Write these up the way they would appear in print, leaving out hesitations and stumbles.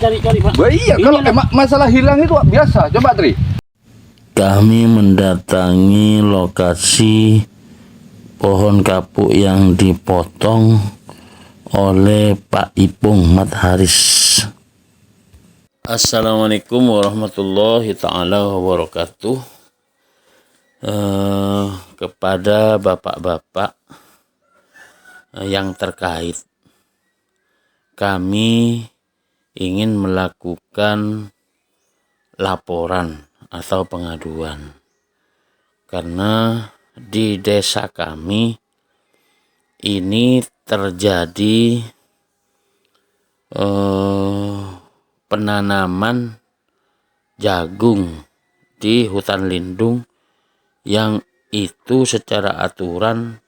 cari-cari, Pak. Iya, kalau masalah hilang itu biasa. Coba, Tri. Kami mendatangi lokasi pohon kapuk yang dipotong oleh Pak Ipung Mat Haris. Assalamualaikum warahmatullahi ta'ala wabarakatuh. Kepada bapak-bapak yang terkait, kami ingin melakukan laporan atau pengaduan karena di desa kami ini terjadi penanaman jagung di hutan lindung yang itu secara aturan,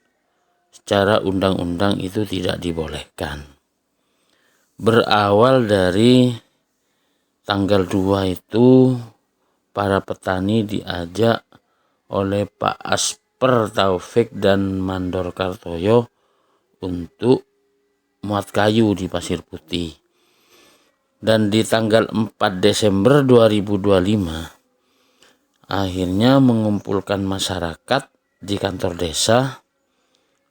secara undang-undang itu tidak dibolehkan. Berawal dari tanggal 2 itu para petani diajak oleh Pak Asper Taufik dan Mandor Kartoyo untuk muat kayu di Pasir Putih. Dan di tanggal 4 Desember 2025 akhirnya mengumpulkan masyarakat di kantor desa,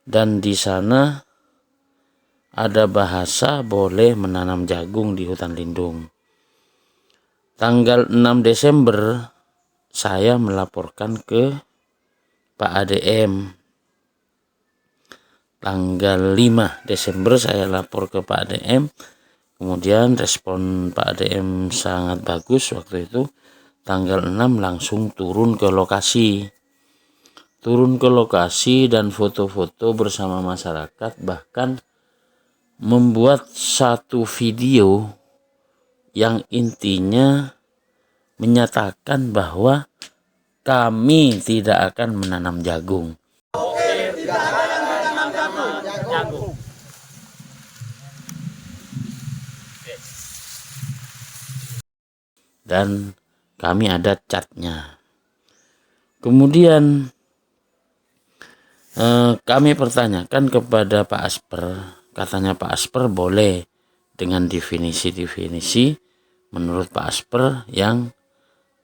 dan di sana ada bahasa boleh menanam jagung di hutan lindung. Tanggal 6 Desember saya melaporkan ke Pak ADM. Tanggal 5 Desember saya lapor ke Pak ADM. Kemudian respon Pak ADM sangat bagus waktu itu. Tanggal 6 langsung turun ke lokasi. Turun ke lokasi dan foto-foto bersama masyarakat, bahkan membuat satu video yang intinya menyatakan bahwa kami tidak akan menanam jagung. Dan kami ada catnya. Kemudian kami pertanyakan kepada Pak Asper, katanya Pak Asper boleh dengan definisi-definisi menurut Pak Asper yang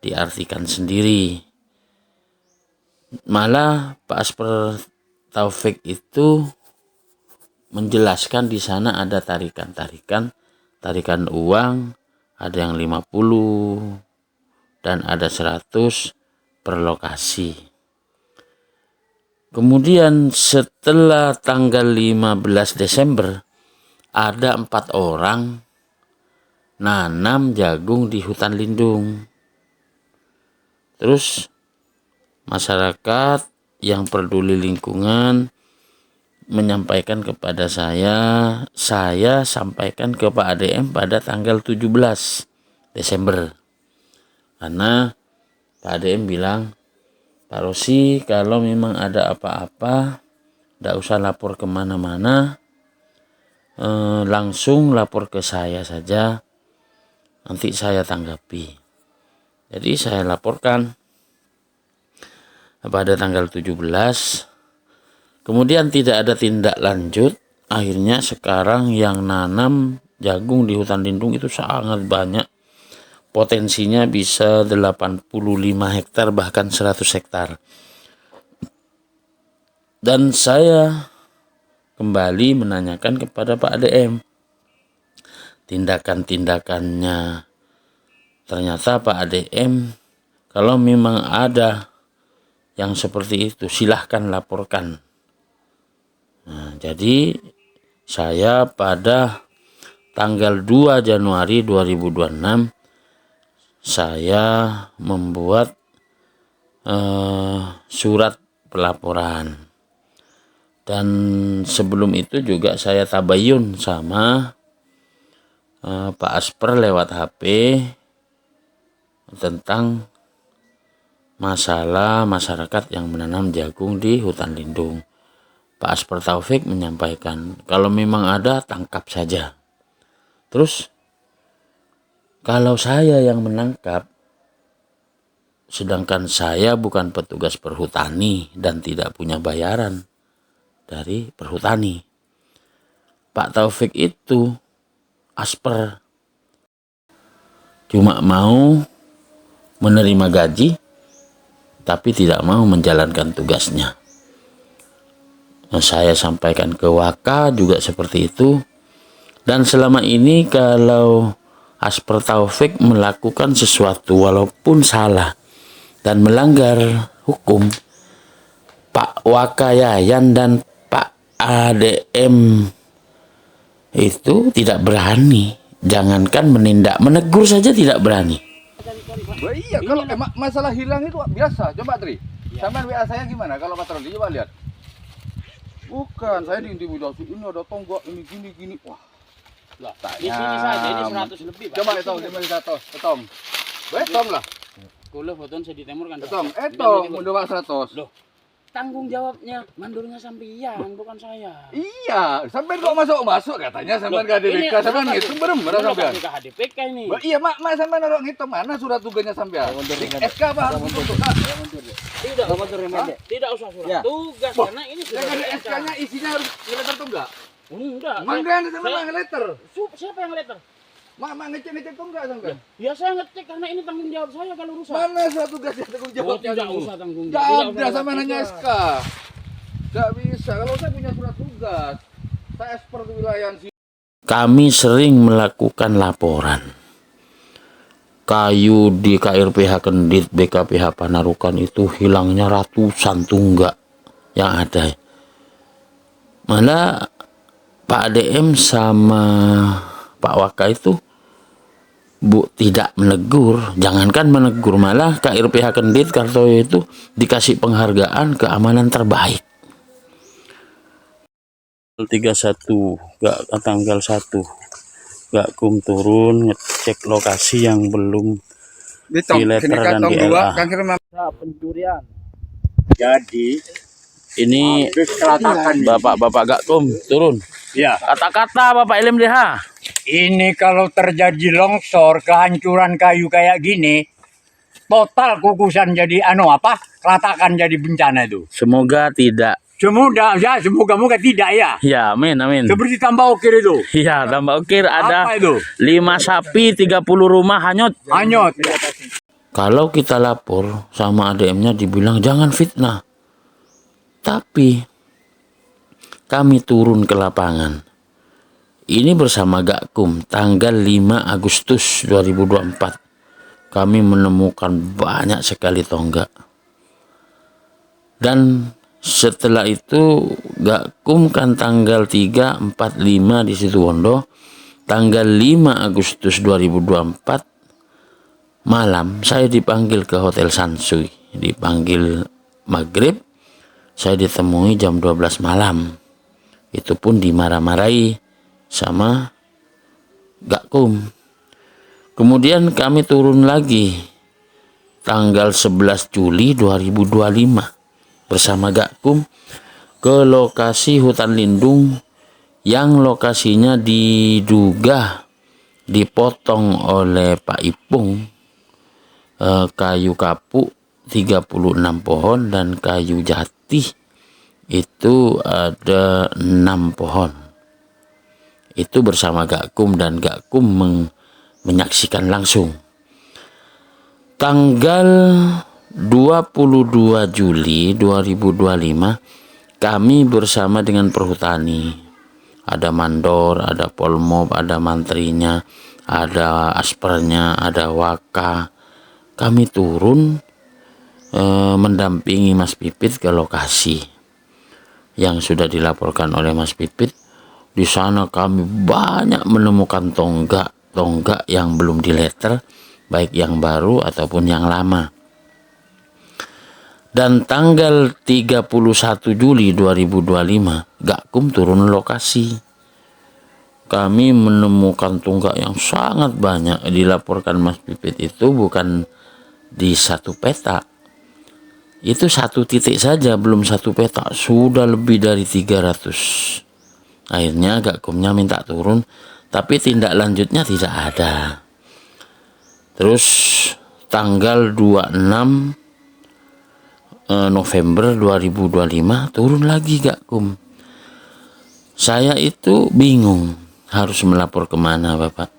diartikan sendiri. Malah Pak Asper Taufik itu menjelaskan di sana ada tarikan uang, ada yang 50 dan ada 100 per lokasi. Kemudian setelah tanggal 15 Desember ada 4 orang nanam jagung di hutan lindung. Terus masyarakat yang peduli lingkungan menyampaikan kepada saya sampaikan ke Pak ADM pada tanggal 17 Desember. Karena Pak ADM bilang, Pak Rosi, kalau memang ada apa-apa tidak usah lapor kemana-mana, langsung lapor ke saya saja, nanti saya tanggapi. Jadi saya laporkan pada tanggal 17. Kemudian tidak ada tindak lanjut. Akhirnya sekarang yang nanam jagung di hutan lindung itu sangat banyak. Potensinya bisa 85 hektar bahkan 100 hektar. Dan saya kembali menanyakan kepada Pak ADM tindakan-tindakannya. Ternyata Pak ADM, kalau memang ada yang seperti itu silahkan laporkan. Nah, jadi saya pada tanggal 2 Januari 2026 saya membuat surat pelaporan. Dan sebelum itu juga saya tabayun sama Pak Asper lewat HP tentang masalah masyarakat yang menanam jagung di hutan lindung. Pak Asper Taufik menyampaikan kalau memang ada tangkap saja. Terus kalau saya yang menangkap, sedangkan saya bukan petugas perhutani dan tidak punya bayaran dari perhutani, Pak Taufik itu Asper cuma mau menerima gaji tapi tidak mau menjalankan tugasnya. Nah, saya sampaikan ke Waka juga seperti itu. Dan selama ini kalau Asper Taufik melakukan sesuatu walaupun salah dan melanggar hukum, Pak Waka Yayan dan Pak ADM itu tidak berani. Jangankan menindak, menegur saja tidak berani. Iya, kalau masalah hilang itu biasa. Coba Tri, sampean WA saya gimana kalau patroli? Coba lihat. Bukan, saya diintimidasi. Ini ada tonggak, ini gini. Wah. Lah, di sini saja ini 100 lebih, Pak. Coba etong, di mana etong? Etong lah. Kulo foton saya ditemurkan. Etong, mundur 100. Loh, tanggung jawabnya mandornya sampean, bukan saya. Iya, sampean kok masuk katanya sampean ke HDPK, sampean ngitung berem sampean. Ke HDPK ini. Iya, mak sampean naruh ngitung mana surat tugasnya sampean? SK apa harus untuk Kak? Tidak usah surat tugas karena ini sudah Kan di SK. SK-nya isinya harus letter tonggak. Enggak. Mangga sampean letter. Siapa yang letter? Mak ngecek tonggak sampean. Ya saya ngecek karena ini tanggung jawab saya kalau rusak. Mana surat tugasnya tanggung jawabnya? Tidak usah tanggung Tidak jawab. ada, sampean hanya SK. Tidak bisa. Kalau saya punya surat tugas, saya ekspor ke wilayah sini. Kami sering melakukan laporan. Kayu di KRPH Kendit, BKPH Panarukan itu hilangnya ratusan tunggak yang ada. Malah Pak ADM sama Pak Waka itu tidak menegur, jangankan menegur, malah KRPH Kendit Kartoyo itu dikasih penghargaan keamanan terbaik. 31 tanggal 1 Gakum turun ngecek lokasi yang belum di letter dan di LA. Pencurian. Jadi Ini Bapak Gakum turun. ya, Kata-kata Bapak LMDH. ini kalau terjadi longsor, kehancuran kayu kayak gini, total kukusan jadi keratakan jadi bencana itu. Semoga tidak. Semoga tidak ya. Ya, amin. Seperti tambah ukir itu. Iya, tambah ukir ada Apa itu? 5 sapi, 30 rumah hanyut. Hanyut. Kalau kita lapor sama ADM-nya dibilang jangan fitnah. Tapi kami turun ke lapangan. Ini bersama Gakum tanggal 5 Agustus 2024. Kami menemukan banyak sekali tonggak. Dan setelah itu Gakum kan tanggal 3, 4, 5 di Situwondo. Tanggal 5 Agustus 2024 malam saya dipanggil ke Hotel Sansui. Dipanggil maghrib, saya ditemui jam 12 malam. Itu pun dimarah-marahi sama Gakum. Kemudian kami turun lagi tanggal 11 Juli 2025 bersama Gakum ke lokasi hutan lindung yang lokasinya diduga dipotong oleh Pak Ipung. Kayu kapuk 36 pohon dan kayu jati itu ada 6 pohon. Itu bersama Gakum dan Gakum menyaksikan langsung. Tanggal 22 Juli 2025 kami bersama dengan Perhutani, ada Mandor, ada Polmob, ada mantrinya, ada Aspernya, ada Waka. Kami turun mendampingi Mas Pipit ke lokasi yang sudah dilaporkan oleh Mas Pipit. Di sana kami banyak menemukan tonggak yang belum diletter, baik yang baru ataupun yang lama. Dan tanggal 31 Juli 2025 Gakum turun lokasi. Kami menemukan tonggak yang sangat banyak. Dilaporkan Mas Pipit itu bukan di satu peta, itu satu titik saja, belum satu peta, sudah lebih dari 300. Akhirnya Gakumnya minta turun, tapi tindak lanjutnya tidak ada. Terus tanggal 26 November 2025 turun lagi Gakum. Saya itu bingung harus melapor kemana Bapak.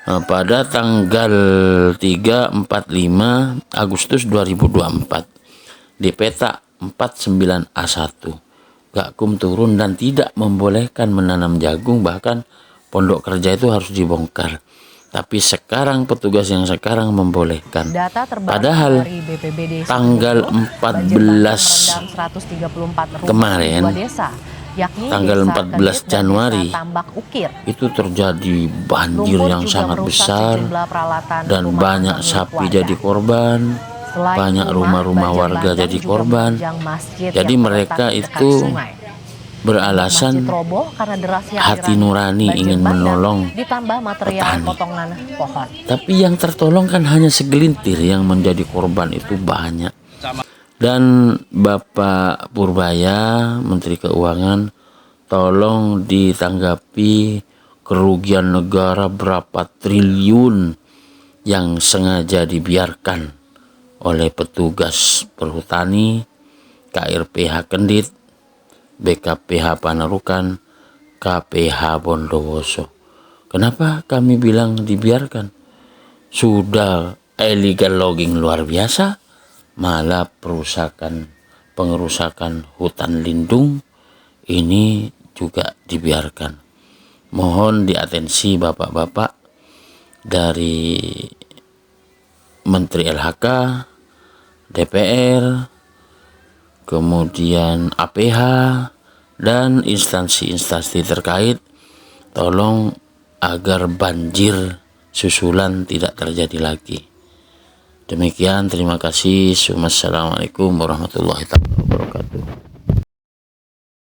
pada tanggal 3-4-5 Agustus 2024 di peta 49A1. Gakum turun dan tidak membolehkan menanam jagung, bahkan pondok kerja itu harus dibongkar. Tapi sekarang petugas yang sekarang membolehkan. Data terbaru Padahal dari BPBD tanggal 14 kemarin, desa, yakni tanggal Desa 14 Kedit dan Januari, Desa Tambak Ukir. itu terjadi banjir Lumpur yang juga sangat merusak besar sejumlah peralatan dan rumah banyak milik sapi warga. jadi korban. Selain Banyak rumah-rumah banjir warga bandang jadi juga korban. menerjang masjid Jadi yang mereka terletak di dekat itu sungai. beralasan Masjid roboh karena derasnya hati aliran nurani banjir ingin bandang, menolong ditambah material petani. potongan pohon. Tapi yang tertolong kan hanya segelintir, yang menjadi korban itu banyak. Dan Bapak Purbaya, Menteri Keuangan, tolong ditanggapi kerugian negara berapa triliun yang sengaja dibiarkan oleh petugas perhutani, KRPH Kendit, BKPH Panarukan, KPH Bondowoso. Kenapa kami bilang dibiarkan? Sudah illegal logging luar biasa, malah pengerusakan hutan lindung ini juga dibiarkan. Mohon diatensi bapak-bapak dari Menteri LHK, DPR, kemudian APH, dan instansi-instansi terkait, tolong agar banjir susulan tidak terjadi lagi. Demikian, terima kasih. Wassalamualaikum warahmatullahi wabarakatuh.